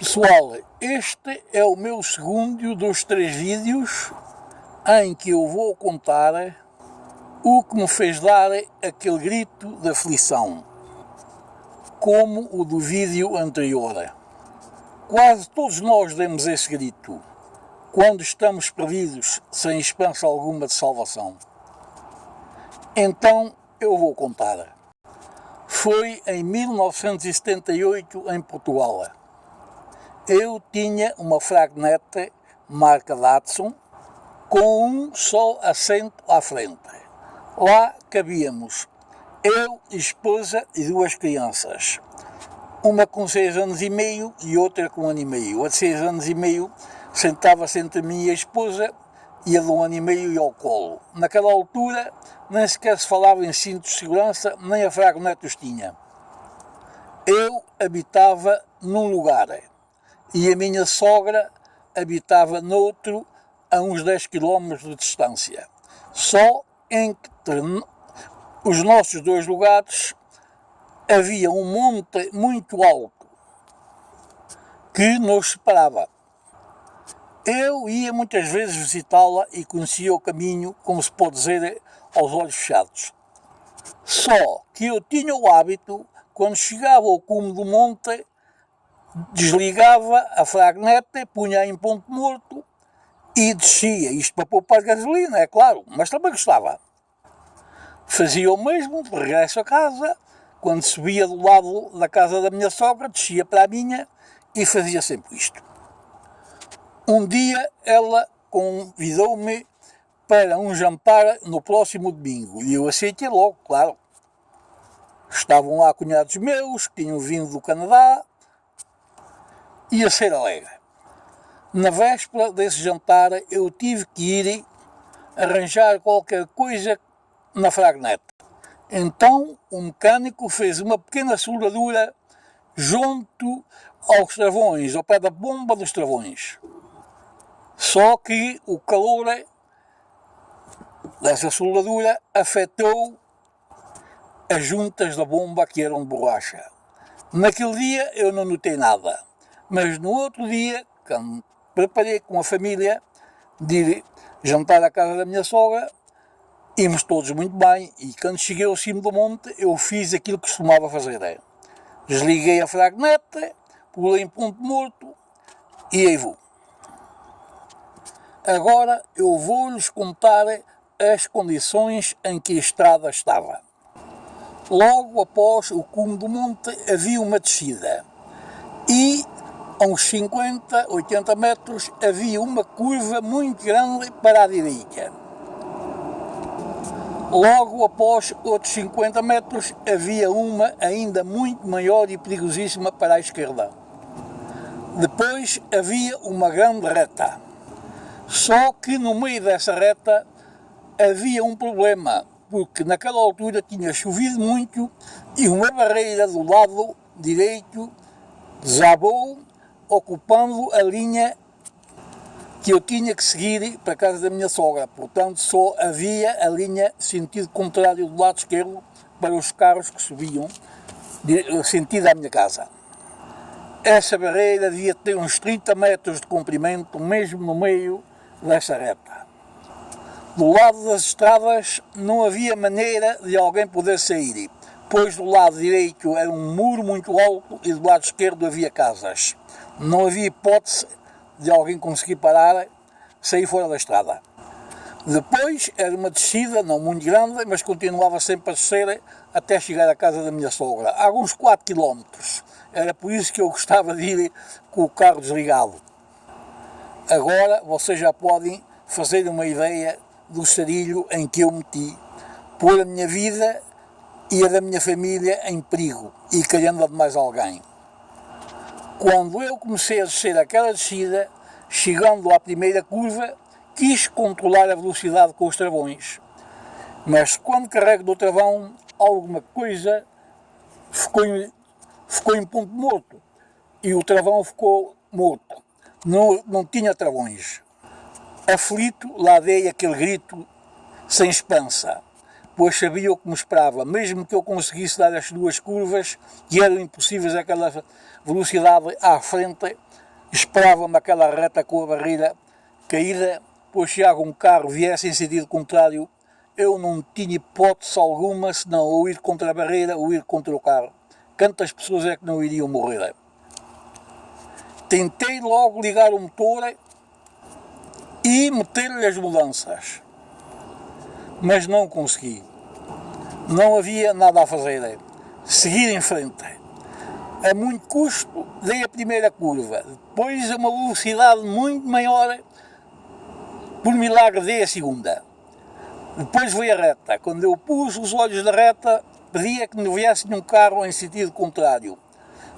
Pessoal, este é o meu segundo dos 3 vídeos em que eu vou contar o que me fez dar aquele grito de aflição, como o do vídeo anterior. Quase todos nós demos esse grito quando estamos perdidos sem esperança alguma de salvação. Então eu vou contar. Foi em 1978 em Portugal. Eu tinha uma fragnete marca Datsun com um só assento à frente. Lá cabíamos eu, esposa e 2 crianças. Uma com 6 anos e meio e outra com 1 ano e meio. A de 6 anos e meio sentava-se entre mim e a esposa e a de 1 ano e meio ia ao colo. Naquela altura nem sequer se falava em cintos de segurança, nem a fragnete os tinha. Eu habitava num lugar e a minha sogra habitava noutro a uns 10 km de distância. Só entre os nossos 2 lugares havia um monte muito alto que nos separava. Eu ia muitas vezes visitá-la e conhecia o caminho, como se pode dizer, aos olhos fechados. Só que eu tinha o hábito, quando chegava ao cume do monte, desligava a fragnete, punha em ponto morto e descia. Isto para poupar gasolina, é claro, mas também gostava. Fazia o mesmo, de regresso a casa, quando subia do lado da casa da minha sogra, descia para a minha e fazia sempre isto. Um dia ela convidou-me para um jantar no próximo domingo e eu aceitei logo, claro. Estavam lá cunhados meus que tinham vindo do Canadá. Ia ser alegre. Na véspera desse jantar eu tive que ir arranjar qualquer coisa na fragnete. Então o mecânico fez uma pequena soldadura junto aos travões, ao pé da bomba dos travões. Só que o calor dessa soldadura afetou as juntas da bomba que eram de borracha. Naquele dia eu não notei nada. Mas no outro dia, quando preparei com a família de ir jantar à casa da minha sogra, íamos todos muito bem e quando cheguei ao cimo do monte eu fiz aquilo que costumava fazer. Desliguei a fragnete, pulei em ponto morto e aí vou. Agora eu vou-lhes contar as condições em que a estrada estava. Logo após o cume do monte havia uma descida e a uns 50, 80 metros havia uma curva muito grande para a direita. Logo após outros 50 metros havia uma ainda muito maior e perigosíssima para a esquerda. Depois havia uma grande reta. Só que no meio dessa reta havia um problema, porque naquela altura tinha chovido muito e uma barreira do lado direito desabou, ocupando a linha que eu tinha que seguir para a casa da minha sogra. Portanto, só havia a linha sentido contrário do lado esquerdo para os carros que subiam sentido à minha casa. Essa barreira devia ter uns 30 metros de comprimento, mesmo no meio dessa reta. Do lado das estradas não havia maneira de alguém poder sair, pois do lado direito era um muro muito alto e do lado esquerdo havia casas. Não havia hipótese de alguém conseguir parar, sair fora da estrada. Depois era uma descida, não muito grande, mas continuava sempre a descer até chegar à casa da minha sogra, a alguns 4 km. Era por isso que eu gostava de ir com o carro desligado. Agora vocês já podem fazer uma ideia do sarilho em que eu meti, pôr a minha vida e a da minha família em perigo e calhando a de mais alguém. Quando eu comecei a descer aquela descida, chegando à primeira curva, quis controlar a velocidade com os travões, mas quando carrego do travão, alguma coisa ficou em ponto morto e o travão ficou morto, não tinha travões. Aflito, lá dei aquele grito sem esperança, pois sabia o que me esperava, mesmo que eu conseguisse dar as duas curvas, que eram impossíveis àquela velocidade à frente, esperava-me aquela reta com a barreira caída, pois se algum carro viesse em sentido contrário, eu não tinha hipótese alguma senão ou ir contra a barreira ou ir contra o carro. Quantas pessoas é que não iriam morrer? Tentei logo ligar o motor e meter-lhe as mudanças, mas não consegui. Não havia nada a fazer. Seguir em frente. A muito custo dei a primeira curva, depois a uma velocidade muito maior, por milagre dei a segunda. Depois veio a reta. Quando eu pus os olhos na reta, pedia que não viesse nenhum carro em sentido contrário.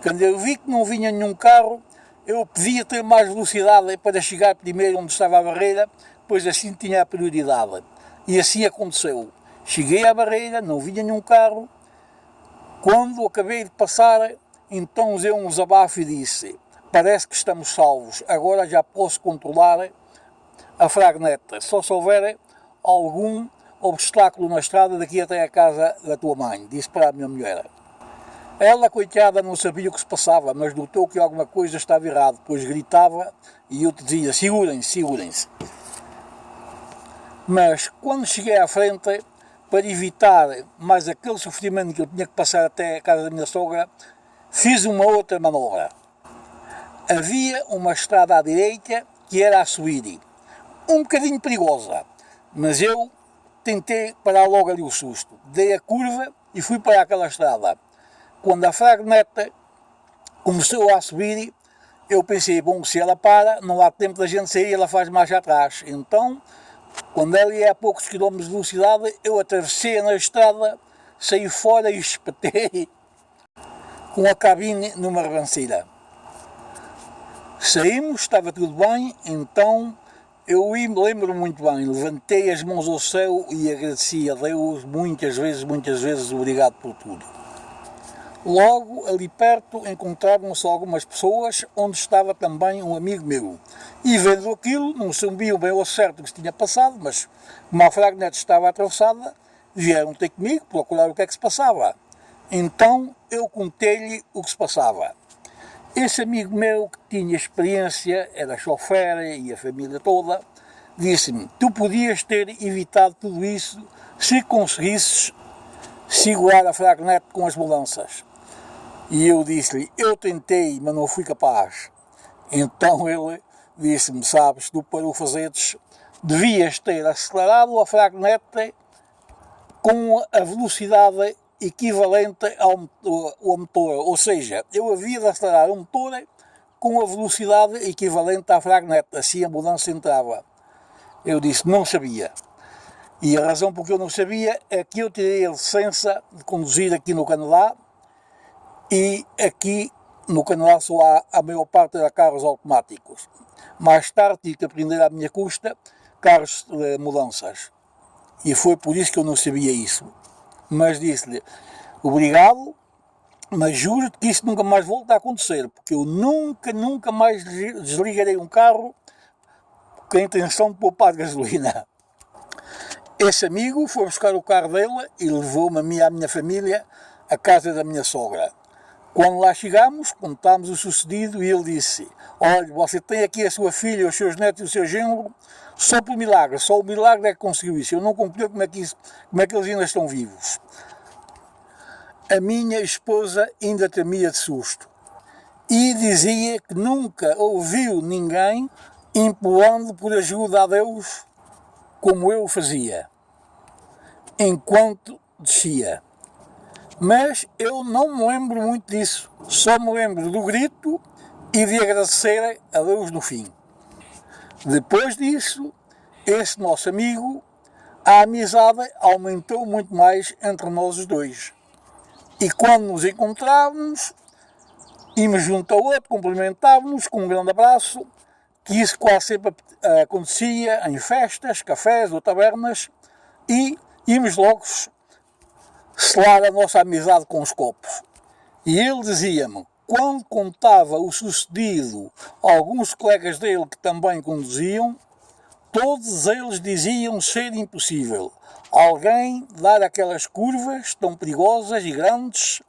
Quando eu vi que não vinha nenhum carro, eu pedia ter mais velocidade para chegar primeiro onde estava a barreira, pois assim tinha a prioridade. E assim aconteceu. Cheguei à barreira, não vinha nenhum carro. Quando acabei de passar, então usei um desabafo e disse: parece que estamos salvos, agora já posso controlar a fragneta, só se houver algum obstáculo na estrada daqui até a casa da tua mãe, disse para a minha mulher. Ela, coitada, não sabia o que se passava, mas notou que alguma coisa estava errado, pois gritava e eu te dizia: segurem-se, segurem-se. Mas quando cheguei à frente, para evitar mais aquele sofrimento que eu tinha que passar até a casa da minha sogra, fiz uma outra manobra. Havia uma estrada à direita que era a subir, um bocadinho perigosa, mas eu tentei parar logo ali o susto. Dei a curva e fui para aquela estrada. Quando a fragneta começou a subir, eu pensei: bom, se ela para, não há tempo da gente sair, ela faz marcha atrás. Então, quando ela ia a poucos quilómetros de velocidade, eu atravessei na estrada, saí fora e espetei com a cabine numa ribanceira. Saímos, estava tudo bem, então eu me lembro muito bem, levantei as mãos ao céu e agradeci a Deus muitas vezes, obrigado por tudo. Logo, ali perto, encontravam-se algumas pessoas, onde estava também um amigo meu. E vendo aquilo, não sabiam bem ao certo o que se tinha passado, mas como a fragneta estava atravessada, vieram ter comigo procurar o que é que se passava. Então, eu contei-lhe o que se passava. Esse amigo meu, que tinha experiência, era chofer e a família toda, disse-me: tu podias ter evitado tudo isso se conseguisses segurar a fragneta com as mudanças. E eu disse-lhe: eu tentei, mas não fui capaz. Então ele disse-me: sabes, tu para o fazeres, devias ter acelerado a fragneta com a velocidade equivalente ao motor. Ou seja, eu havia de acelerar o motor com a velocidade equivalente à fragneta, assim a mudança entrava. Eu disse: não sabia. E a razão por que eu não sabia é que eu tirei a licença de conduzir aqui no Canadá, e aqui no Canadá só há a maior parte de carros automáticos. Mais tarde tive que aprender à minha custa carros de mudanças. E foi por isso que eu não sabia isso. Mas disse-lhe: obrigado, mas juro-te que isso nunca mais volta a acontecer, porque eu nunca mais desligarei um carro com a intenção de poupar gasolina. Esse amigo foi buscar o carro dele e levou-me a mim e à minha família à casa da minha sogra. Quando lá chegámos, contámos o sucedido e ele disse: olha, você tem aqui a sua filha, os seus netos e o seu genro, só por milagre, só o milagre é que conseguiu isso. Eu não compreendo como é que eles ainda estão vivos. A minha esposa ainda tremia de susto e dizia que nunca ouviu ninguém implorando por ajuda a Deus como eu fazia, enquanto descia. Mas eu não me lembro muito disso, só me lembro do grito e de agradecer a Deus no fim. Depois disso, esse nosso amigo, a amizade aumentou muito mais entre nós os dois. E quando nos encontrávamos, íamos junto ao outro, cumprimentávamos com um grande abraço, que isso quase sempre acontecia em festas, cafés ou tabernas, e íamos logo selar a nossa amizade com os copos. E ele dizia-me, quando contava o sucedido a alguns colegas dele que também conduziam, todos eles diziam ser impossível. alguém dar aquelas curvas tão perigosas e grandes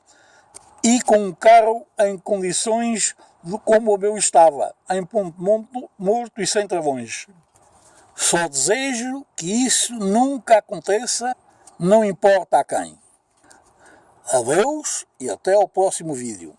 e com um carro em condições de como o meu estava, em ponto morto e sem travões. Só desejo que isso nunca aconteça, não importa a quem. Adeus e até ao próximo vídeo.